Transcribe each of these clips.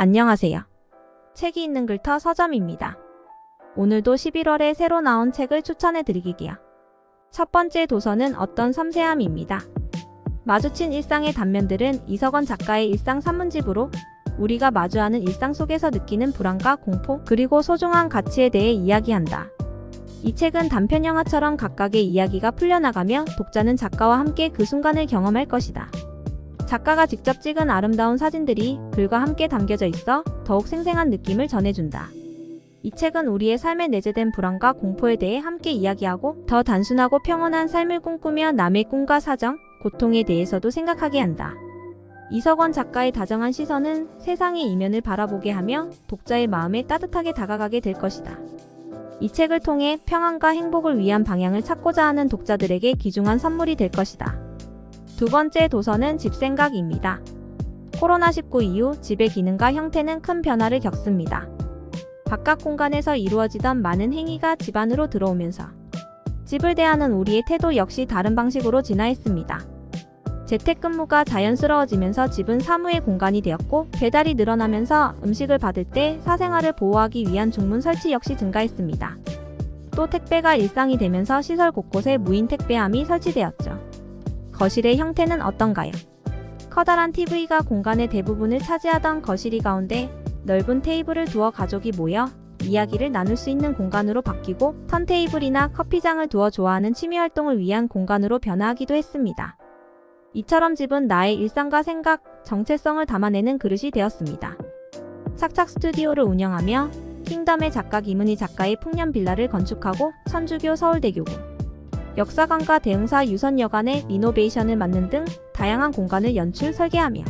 안녕하세요. 책이 있는 글터 서점입니다. 오늘도 11월에 새로 나온 책을 추천해 드리기요. 첫 번째 도서는 어떤 섬세함입니다. 마주친 일상의 단면들은 이석원 작가의 일상 산문집으로 우리가 마주하는 일상 속에서 느끼는 불안과 공포, 그리고 소중한 가치에 대해 이야기한다. 이 책은 단편 영화처럼 각각의 이야기가 풀려나가며 독자는 작가와 함께 그 순간을 경험할 것이다. 작가가 직접 찍은 아름다운 사진들이 글과 함께 담겨져 있어 더욱 생생한 느낌을 전해준다. 이 책은 우리의 삶에 내재된 불안과 공포에 대해 함께 이야기하고 더 단순하고 평온한 삶을 꿈꾸며 남의 꿈과 사정, 고통에 대해서도 생각하게 한다. 이석원 작가의 다정한 시선은 세상의 이면을 바라보게 하며 독자의 마음에 따뜻하게 다가가게 될 것이다. 이 책을 통해 평안과 행복을 위한 방향을 찾고자 하는 독자들에게 귀중한 선물이 될 것이다. 두 번째 도서는 집생각입니다. 코로나19 이후 집의 기능과 형태는 큰 변화를 겪습니다. 바깥 공간에서 이루어지던 많은 행위가 집 안으로 들어오면서 집을 대하는 우리의 태도 역시 다른 방식으로 진화했습니다. 재택근무가 자연스러워지면서 집은 사무의 공간이 되었고, 배달이 늘어나면서 음식을 받을 때 사생활을 보호하기 위한 중문 설치 역시 증가했습니다. 또 택배가 일상이 되면서 시설 곳곳에 무인 택배함이 설치되었죠. 거실의 형태는 어떤가요? 커다란 TV가 공간의 대부분을 차지하던 거실이 가운데 넓은 테이블을 두어 가족이 모여 이야기를 나눌 수 있는 공간으로 바뀌고, 턴테이블이나 커피장을 두어 좋아하는 취미활동을 위한 공간으로 변화하기도 했습니다. 이처럼 집은 나의 일상과 생각, 정체성을 담아내는 그릇이 되었습니다. 착착 스튜디오를 운영하며 킹덤의 작가 김은희 작가의 풍년 빌라를 건축하고, 천주교 서울대교구 역사관과 대흥사 유선여관의 리노베이션을 맡는 등 다양한 공간을 연출, 설계하며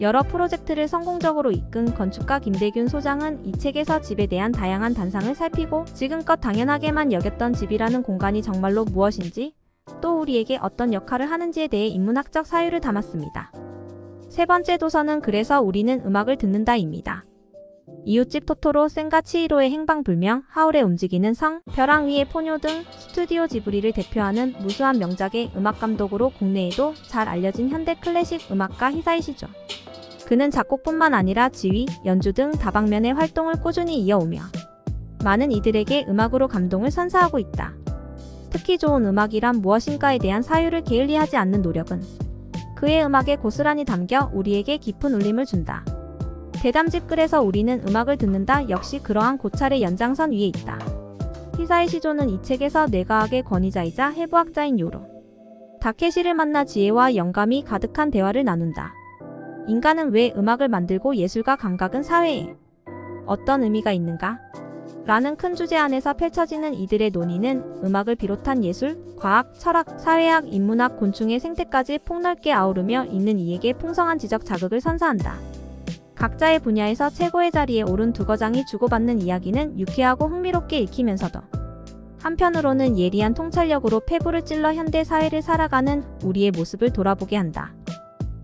여러 프로젝트를 성공적으로 이끈 건축가 김대균 소장은 이 책에서 집에 대한 다양한 단상을 살피고, 지금껏 당연하게만 여겼던 집이라는 공간이 정말로 무엇인지, 또 우리에게 어떤 역할을 하는지에 대해 인문학적 사유를 담았습니다. 세 번째 도서는 그래서 우리는 음악을 듣는다입니다. 이웃집 토토로, 센과 치히로의 행방불명, 하울의 움직이는 성, 벼랑 위의 포뇨 등 스튜디오 지브리를 대표하는 무수한 명작의 음악감독으로 국내에도 잘 알려진 현대 클래식 음악가 히사이시죠. 그는 작곡뿐만 아니라 지휘, 연주 등 다방면의 활동을 꾸준히 이어오며 많은 이들에게 음악으로 감동을 선사하고 있다. 특히 좋은 음악이란 무엇인가에 대한 사유를 게을리하지 않는 노력은 그의 음악에 고스란히 담겨 우리에게 깊은 울림을 준다. 대담집 글에서 우리는 음악을 듣는다 역시 그러한 고찰의 연장선 위에 있다. 히사이시조는 이 책에서 뇌과학의 권위자이자 해부학자인 요로 다케시를 만나 지혜와 영감이 가득한 대화를 나눈다. 인간은 왜 음악을 만들고 예술과 감각은 사회에 어떤 의미가 있는가? 라는 큰 주제 안에서 펼쳐지는 이들의 논의는 음악을 비롯한 예술, 과학, 철학, 사회학, 인문학, 곤충의 생태까지 폭넓게 아우르며 있는 이에게 풍성한 지적 자극을 선사한다. 각자의 분야에서 최고의 자리에 오른 두 거장이 주고받는 이야기는 유쾌하고 흥미롭게 읽히면서도 한편으로는 예리한 통찰력으로 폐부를 찔러 현대 사회를 살아가는 우리의 모습을 돌아보게 한다.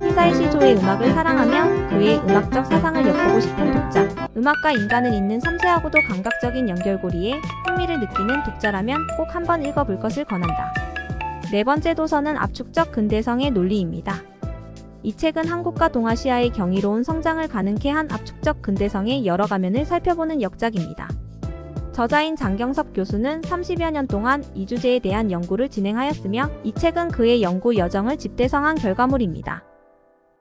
히사이시조의 음악을 사랑하며 그의 음악적 사상을 엿보고 싶은 독자, 음악과 인간을 잇는 섬세하고도 감각적인 연결고리에 흥미를 느끼는 독자라면 꼭 한번 읽어볼 것을 권한다. 네 번째 도서는 압축적 근대성의 논리입니다. 이 책은 한국과 동아시아의 경이로운 성장을 가능케 한 압축적 근대성의 여러 가면을 살펴보는 역작입니다. 저자인 장경섭 교수는 30여 년 동안 이 주제에 대한 연구를 진행하였으며, 이 책은 그의 연구 여정을 집대성한 결과물입니다.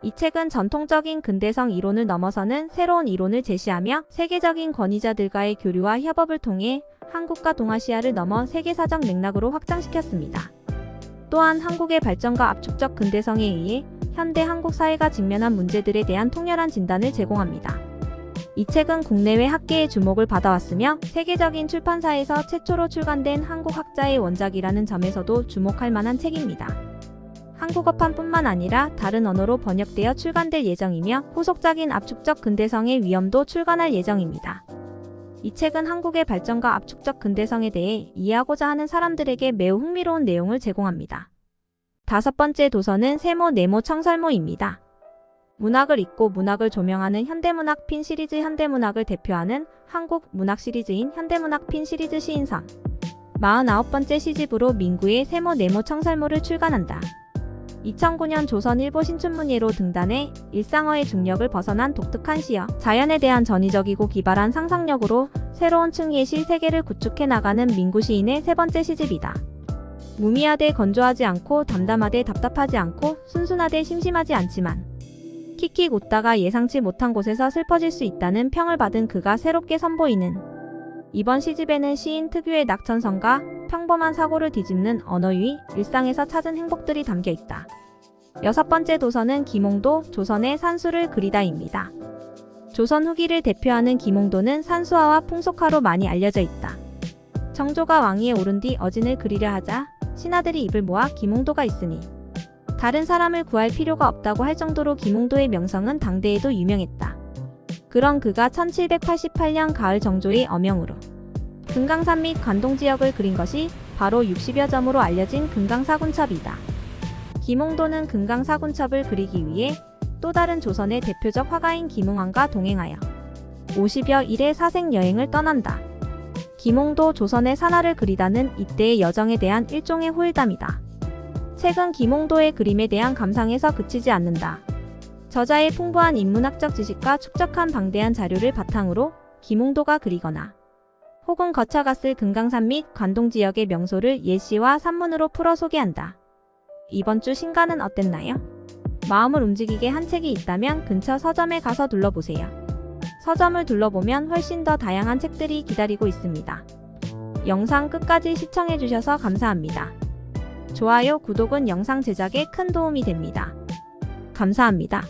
이 책은 전통적인 근대성 이론을 넘어서는 새로운 이론을 제시하며 세계적인 권위자들과의 교류와 협업을 통해 한국과 동아시아를 넘어 세계사적 맥락으로 확장시켰습니다. 또한 한국의 발전과 압축적 근대성에 의해 현대 한국 사회가 직면한 문제들에 대한 통렬한 진단을 제공합니다. 이 책은 국내외 학계의 주목을 받아왔으며 세계적인 출판사에서 최초로 출간된 한국 학자의 원작이라는 점에서도 주목할 만한 책입니다. 한국어판뿐만 아니라 다른 언어로 번역되어 출간될 예정이며 후속작인 압축적 근대성의 위험도 출간할 예정입니다. 이 책은 한국의 발전과 압축적 근대성에 대해 이해하고자 하는 사람들에게 매우 흥미로운 내용을 제공합니다. 다섯 번째 도서는 세모 네모 청설모입니다. 문학을 읽고 문학을 조명하는 현대문학 핀 시리즈, 현대문학을 대표하는 한국 문학 시리즈인 현대문학 핀 시리즈 시인선 49번째 시집으로 민구의 세모 네모 청설모를 출간한다. 2009년 조선일보 신춘문예로 등단해 일상어의 중력을 벗어난 독특한 시여, 자연에 대한 전위적이고 기발한 상상력으로 새로운 층위의 시 세계를 구축해 나가는 민구 시인의 세 번째 시집이다. 무미하되 건조하지 않고 담담하되 답답하지 않고 순순하되 심심하지 않지만 킥킥 웃다가 예상치 못한 곳에서 슬퍼질 수 있다는 평을 받은 그가 새롭게 선보이는 이번 시집에는 시인 특유의 낙천성과 평범한 사고를 뒤집는 언어유희, 일상에서 찾은 행복들이 담겨 있다. 여섯 번째 도서는 김홍도 조선의 산수를 그리다입니다. 조선 후기를 대표하는 김홍도는 산수화와 풍속화로 많이 알려져 있다. 정조가 왕위에 오른 뒤 어진을 그리려 하자 신하들이 입을 모아 김홍도가 있으니 다른 사람을 구할 필요가 없다고 할 정도로 김홍도의 명성은 당대에도 유명했다. 그런 그가 1788년 가을 정조의 어명으로 금강산 및 관동 지역을 그린 것이 바로 60여 점으로 알려진 금강사군첩이다. 김홍도는 금강사군첩을 그리기 위해 또 다른 조선의 대표적 화가인 김응환과 동행하여 50여 일의 사색 여행을 떠난다. 김홍도 조선의 산하를 그리다는 이때의 여정에 대한 일종의 호일담이다. 책은 김홍도의 그림에 대한 감상에서 그치지 않는다. 저자의 풍부한 인문학적 지식과 축적한 방대한 자료를 바탕으로 김홍도가 그리거나 혹은 거쳐갔을 금강산 및 관동 지역의 명소를 예시와 산문으로 풀어 소개한다. 이번 주 신간은 어땠나요? 마음을 움직이게 한 책이 있다면 근처 서점에 가서 둘러보세요. 서점을 둘러보면 훨씬 더 다양한 책들이 기다리고 있습니다. 영상 끝까지 시청해주셔서 감사합니다. 좋아요, 구독은 영상 제작에 큰 도움이 됩니다. 감사합니다.